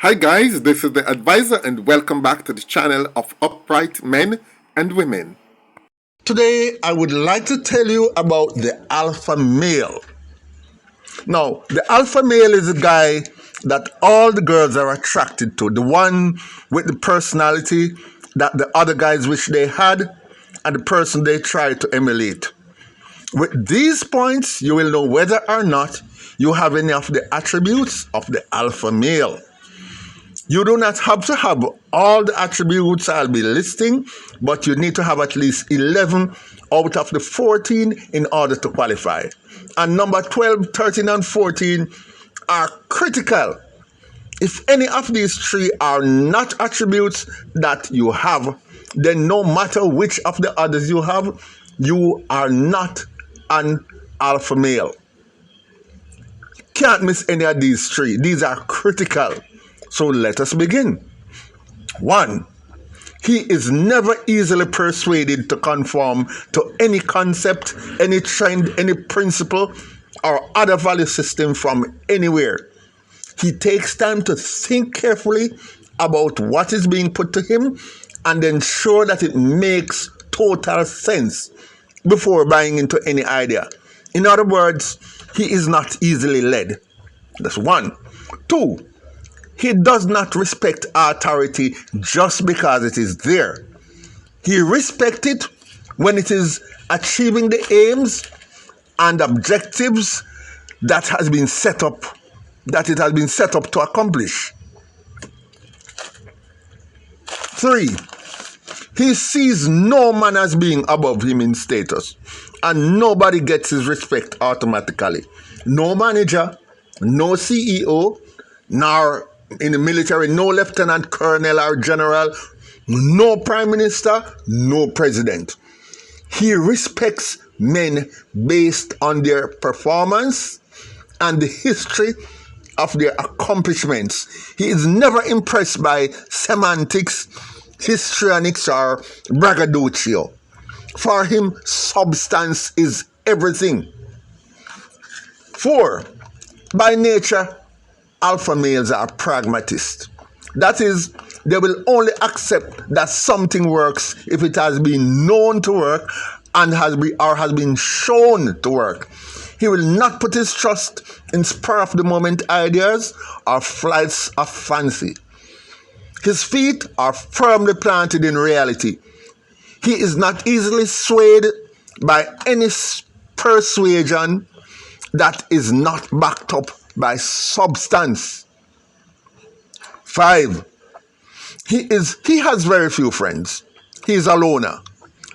Hi guys, this is the advisor and welcome back to the channel of upright men and women. Today, I would like to tell you about the alpha male. Now, the alpha male is a guy that all the girls are attracted to, the one with the personality that the other guys wish they had, and the person they try to emulate. With these points, you will know whether or not you have any of the attributes of the alpha male. You do not have to have all the attributes I'll be listing, but you need to have at least 11 out of the 14 in order to qualify. And number 12, 13, and 14 are critical. If any of these three are not attributes that you have, then no matter which of the others you have, you are not an alpha male. Can't miss any of these three. These are critical. So let us begin. 1. He is never easily persuaded to conform to any concept, any trend, any principle, or other value system from anywhere. He takes time to think carefully about what is being put to him and ensure that it makes total sense before buying into any idea. In other words, he is not easily led. That's 1. 2. He does not respect authority just because it is there. He respects it when it is achieving the aims and objectives that it has been set up to accomplish. 3. He sees no man as being above him in status, and nobody gets his respect automatically. No manager, no CEO, nor in the military, no lieutenant colonel or general, no prime minister, no president. He respects men based on their performance and the history of their accomplishments. He is never impressed by semantics, histrionics, or braggadocio. For him, substance is everything. 4. By nature, alpha males are pragmatists. That is, they will only accept that something works if it has been known to work and has been shown to work. He will not put his trust in spur-of-the-moment ideas or flights of fancy. His feet are firmly planted in reality. He is not easily swayed by any persuasion that is not backed up by substance. 5. He has very few friends. He is a loner.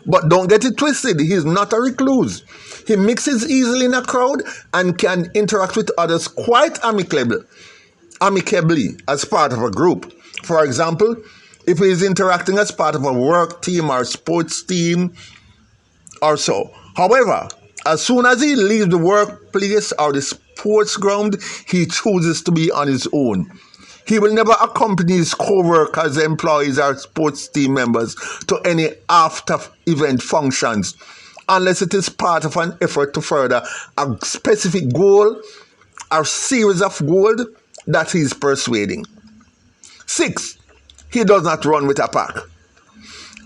But don't get it twisted, he is not a recluse. He mixes easily in a crowd and can interact with others quite amicably as part of a group. For example, if he is interacting as part of a work team or sports team or so. However, as soon as he leaves the workplace or the sports ground, he chooses to be on his own. He will never accompany his co-workers, employees, or sports team members to any after-event functions unless it is part of an effort to further a specific goal or series of goals that he is persuading. 6. He does not run with a pack.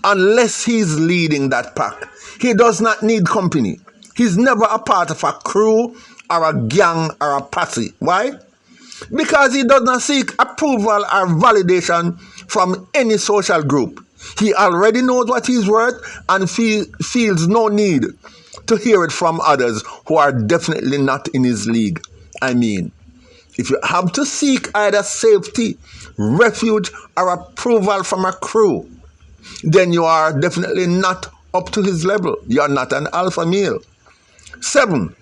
Unless he is leading that pack, he does not need company. He's never a part of a crew or a gang or a posse. Why? Because he does not seek approval or validation from any social group. He already knows what he's worth and feels no need to hear it from others who are definitely not in his league. I mean, if you have to seek either safety, refuge, or approval from a crew, then you are definitely not up to his level. You are not an alpha male. 7.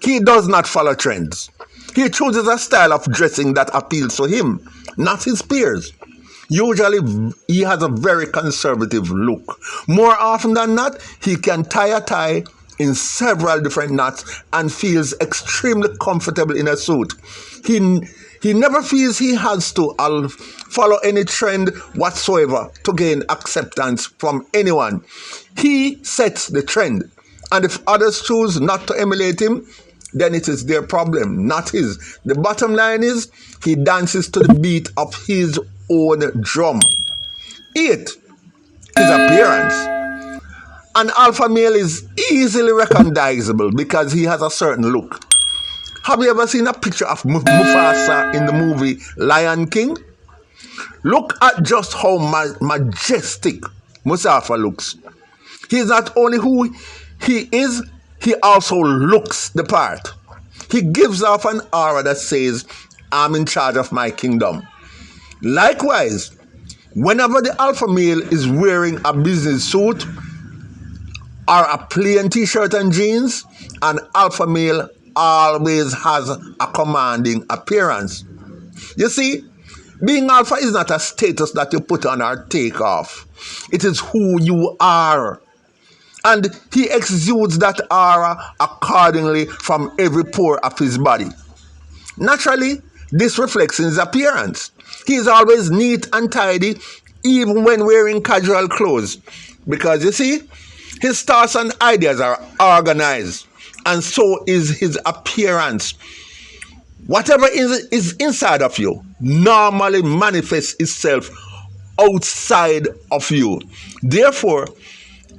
He does not follow trends. He chooses a style of dressing that appeals to him, not his peers. Usually, he has a very conservative look. More often than not, he can tie a tie in several different knots and feels extremely comfortable in a suit. He never feels he has to follow any trend whatsoever to gain acceptance from anyone. He sets the trend. And if others choose not to emulate him, then it is their problem, not his. The bottom line is he dances to the beat of his own drum. 8. His appearance. An alpha male is easily recognizable because he has a certain look. Have you ever seen a picture of Mufasa in the movie Lion King? Look at just how majestic Mustafa looks. He is not only who he is, he also looks the part. He gives off an aura that says, I'm in charge of my kingdom. Likewise, whenever the alpha male is wearing a business suit or a plain t-shirt and jeans, an alpha male always has a commanding appearance. You see, being alpha is not a status that you put on or take off. It is who you are. And he exudes that aura accordingly from every pore of his body. Naturally, this reflects in his appearance. He is always neat and tidy, even when wearing casual clothes. Because you see, his thoughts and ideas are organized, and so is his appearance. Whatever is inside of you normally manifests itself outside of you. Therefore,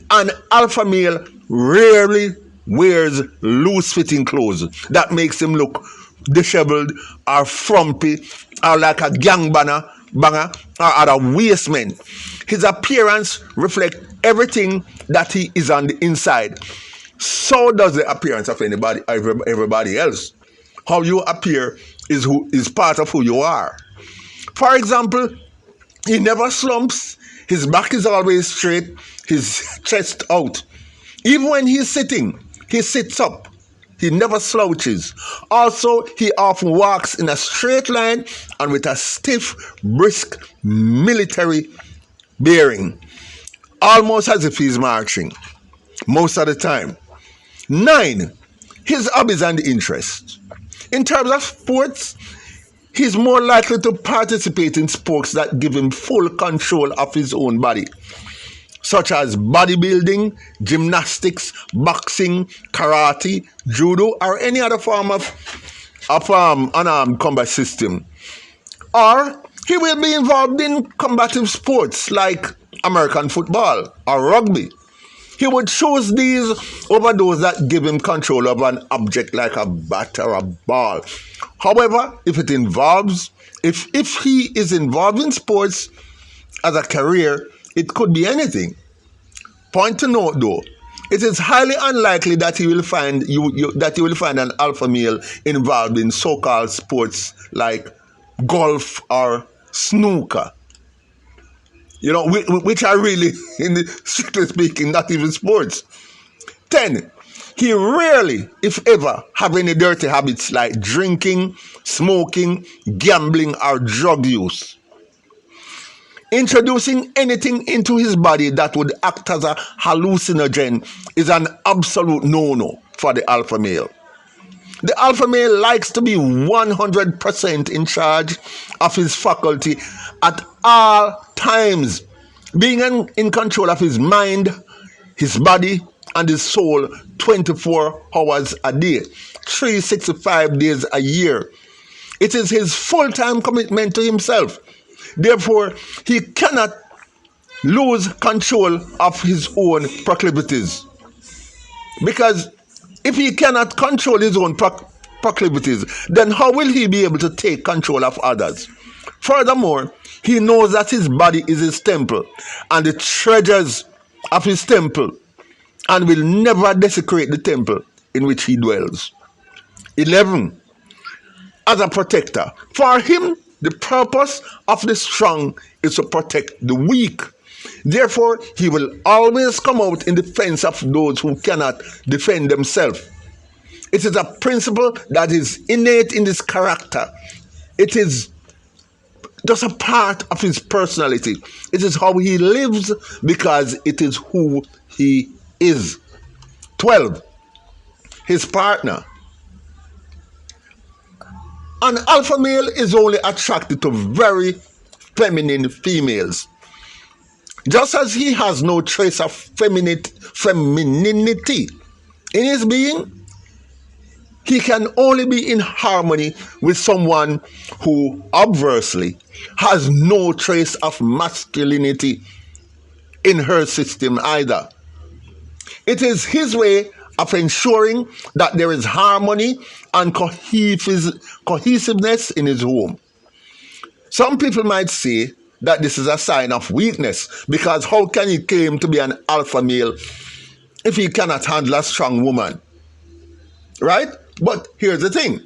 an alpha male rarely wears loose-fitting clothes that makes him look disheveled or frumpy or like a banger or other waste man. His appearance reflects everything that he is on the inside. So does the appearance of everybody else. How you appear is part of who you are. For example, he never slumps. His back is always straight, his chest out. Even when he's sitting, he sits up. He never slouches. Also, he often walks in a straight line and with a stiff, brisk, military bearing, almost as if he's marching, most of the time. 9. His hobbies and interests. In terms of sports, he's more likely to participate in sports that give him full control of his own body, such as bodybuilding, gymnastics, boxing, karate, judo, or any other form of unarmed combat system. Or he will be involved in combative sports like American football or rugby. He would choose these over those that give him control of an object like a bat or a ball. However, if he is involved in sports as a career, it could be anything. Point to note though, it is highly unlikely that you will find an alpha male involved in so-called sports like golf or snooker. Which are really, strictly speaking, not even sports. 10. He rarely, if ever, have any dirty habits like drinking, smoking, gambling, or drug use. Introducing anything into his body that would act as a hallucinogen is an absolute no-no for the alpha male. The alpha male likes to be 100% in charge of his faculty at all times, being in control of his mind, his body, and his soul 24 hours a day, 365 days a year. It is his full-time commitment to himself. Therefore, he cannot lose control of his own proclivities. Because if he cannot control his own proclivities, then how will he be able to take control of others? Furthermore, he knows that his body is his temple and the treasures of his temple, and will never desecrate the temple in which he dwells. 11. As a protector. For him, the purpose of the strong is to protect the weak. Therefore, he will always come out in defense of those who cannot defend themselves. It is a principle that is innate in his character. It is just a part of his personality. It is how he lives because it is who he is. 12. His partner. An alpha male is only attracted to very feminine females. Just as he has no trace of femininity in his being, He can only be in harmony with someone who obviously has no trace of masculinity in her system either. It is his way of ensuring that there is harmony and cohesiveness in his home. Some people might say that this is a sign of weakness, because how can he claim to be an alpha male if he cannot handle a strong woman? Right? But here's the thing.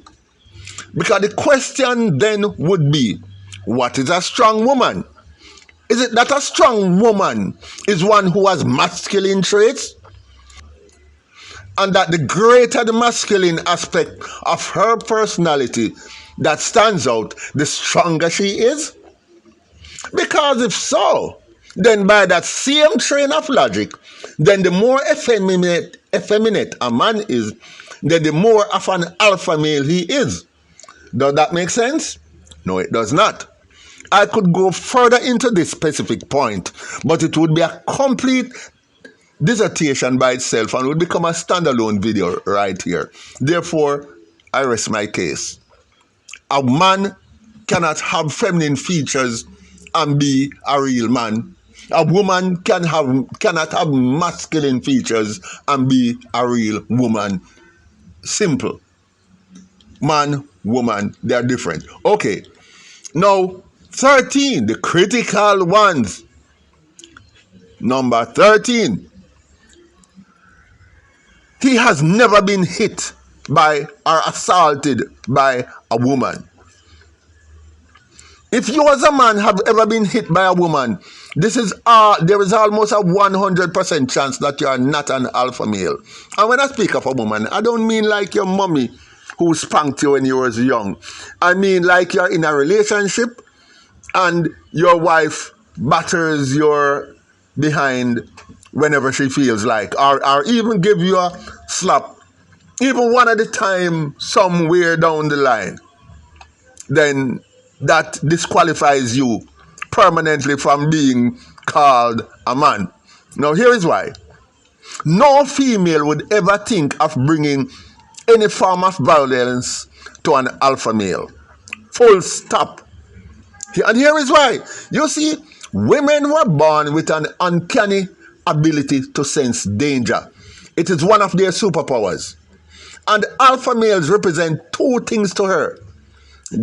Because the question then would be, what is a strong woman? Is it that a strong woman is one who has masculine traits? And that the greater the masculine aspect of her personality that stands out, the stronger she is? Because if so, then by that same train of logic, then the more effeminate a man is, then the more of an alpha male he is. Does that make sense? No, it does not. I could go further into this specific point, but it would be a complete dissertation by itself and would become a standalone video right here. Therefore, I rest my case. A man cannot have feminine features and be a real man. A woman cannot have masculine features and be a real woman. Simple. Man, woman, they are different. Okay. Now, 13, the critical ones. Number 13. He has never been hit by or assaulted by a woman. If you as a man have ever been hit by a woman, there is almost a 100% chance that you are not an alpha male. And when I speak of a woman, I don't mean like your mommy who spanked you when you was young. I mean like you're in a relationship and your wife batters your behind whenever she feels like, or even give you a slap, even one at a time somewhere down the line, then that disqualifies you permanently from being called a man. Now here is why. No female would ever think of bringing any form of violence to an alpha male. Full stop. And here is why. You see, women were born with an uncanny ability to sense danger. It is one of their superpowers. And alpha males represent two things to her: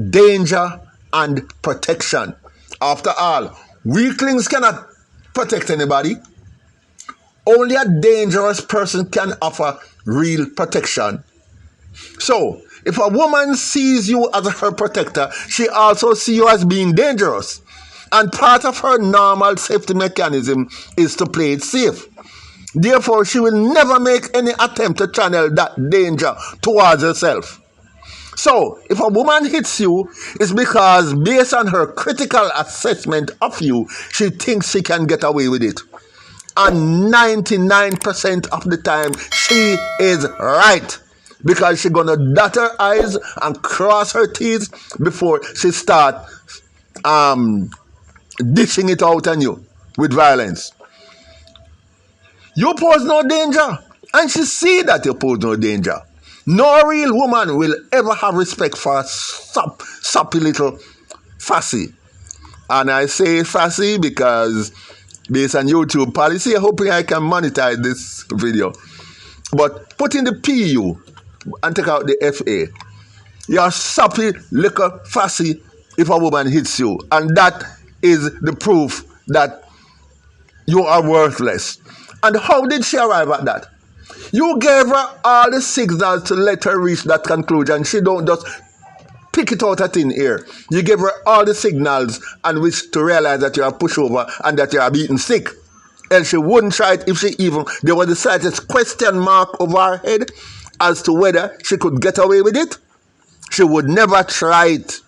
danger and protection. After all, weaklings cannot protect anybody. Only a dangerous person can offer real protection. So, if a woman sees you as her protector, she also sees you as being dangerous. And part of her normal safety mechanism is to play it safe. Therefore, she will never make any attempt to channel that danger towards herself. So, if a woman hits you, it's because based on her critical assessment of you, she thinks she can get away with it. And 99% of the time, she is right. Because she's going to dot her eyes and cross her teeth before she starts dishing it out on you with violence. You pose no danger, and she see that you pose no danger. No real woman will ever have respect for a soppy little fussy. And I say fussy because based on YouTube policy, I'm hoping I can monetize this video. But put in the PU and take out the FA. You're soppy little fussy if a woman hits you. And that is the proof that you are worthless. And how did she arrive at that? You gave her all the signals to let her reach that conclusion. She don't just pick it out of thin air. You gave her all the signals and which to realize that you're a pushover and that you're a beaten sick. And she wouldn't try it if there was the slightest question mark over her head as to whether she could get away with it. She would never try it.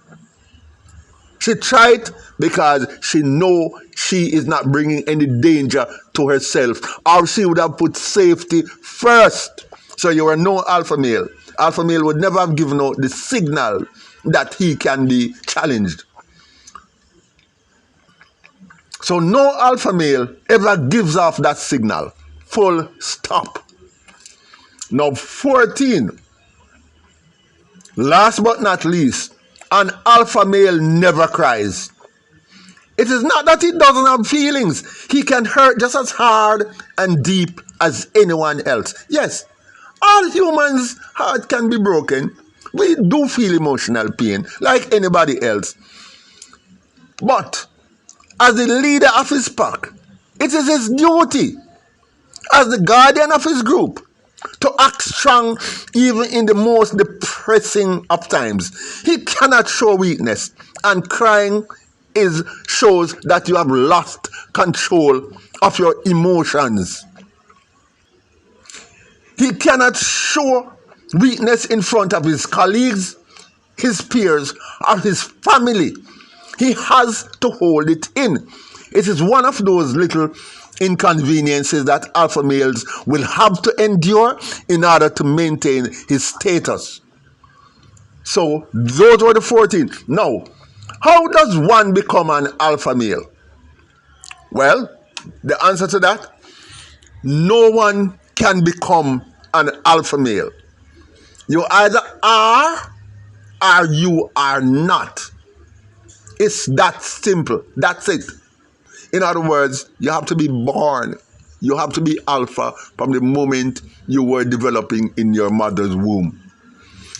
She tried because she know she is not bringing any danger to herself, or she would have put safety first. So you are no alpha male. Alpha male would never have given out the signal that he can be challenged. So no alpha male ever gives off that signal. Full stop. Now 14. Last but not least, an alpha male never cries. It is not that he doesn't have feelings. He can hurt just as hard and deep as anyone else. Yes, all humans' heart can be broken. We do feel emotional pain like anybody else. But as the leader of his pack, it is his duty as the guardian of his group to act strong even in the most depressing of times. He cannot show weakness, and crying shows that you have lost control of your emotions. He cannot show weakness in front of his colleagues, his peers, or his family. He has to hold it in. It is one of those little inconveniences that alpha males will have to endure in order to maintain his status. So those were the 14. Now, how does one become an alpha male? Well, the answer to that, no one can become an alpha male. You either are or you are not. It's that simple. That's it. In other words, you have to be born. You have to be alpha from the moment you were developing in your mother's womb.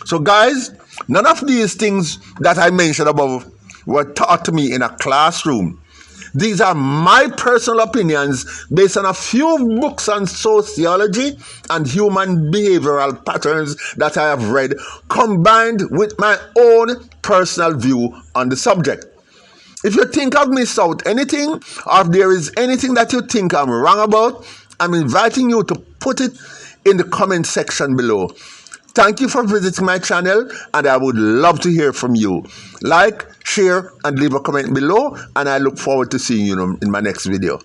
So guys, none of these things that I mentioned above were taught to me in a classroom. These are my personal opinions based on a few books on sociology and human behavioral patterns that I have read, combined with my own personal view on the subject. If you think I've missed out anything, or if there is anything that you think I'm wrong about, I'm inviting you to put it in the comment section below. Thank you for visiting my channel, and I would love to hear from you. Like, share, and leave a comment below, and I look forward to seeing you in my next video.